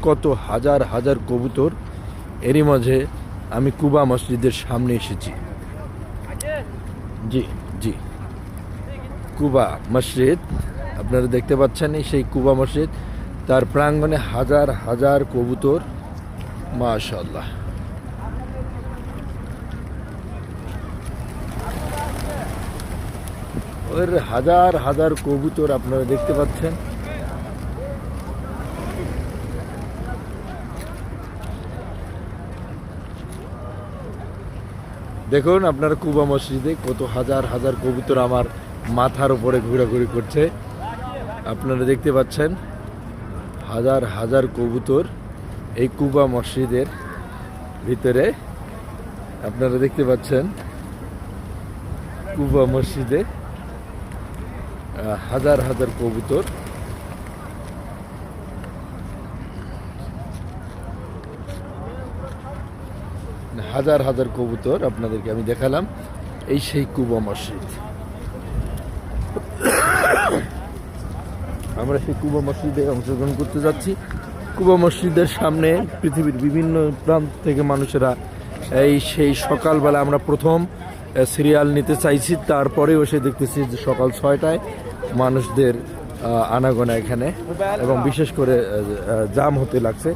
কত হাজার হাজার কবুতর। এরই মাঝে আমি কুবা মসজিদের সামনে এসেছি। জি জি, কুবা মসজিদ আপনারা দেখতে পাচ্ছেন, এই সেই কুবা মসজিদ, তার প্রাঙ্গণে হাজার হাজার কবুতর। মাশাআল্লাহ, ওর হাজার হাজার কবুতর আপনারা দেখতে পাচ্ছেন। দেখুন আপনারা কুবা মসজিদে কত হাজার হাজার কবুতর আমার মাথার উপরে ঘোরাঘুরি করছে। আপনারা দেখতে পাচ্ছেন হাজার হাজার কবুতর এই কুবা মসজিদের ভিতরে। আপনারা দেখতে পাচ্ছেন কুবা মসজিদে হাজার হাজার কবুতর। হাজার হাজার কবুতর আপনাদেরকে আমি দেখালাম। এই সেই কুবা মসজিদ। আমরা সেই কুবা মসজিদে অংশগ্রহণ করতে যাচ্ছি। কুবা মসজিদের সামনে পৃথিবীর বিভিন্ন প্রান্ত থেকে মানুষেরা এই সেই সকালবেলা আমরা প্রথম সিরিয়াল নিতে চাইছি, তারপরেও এসে দেখতেছি যে সকাল 6টায় মানুষদের আনাগোনা এখানে, এবং বিশেষ করে জাম হতে লাগছে।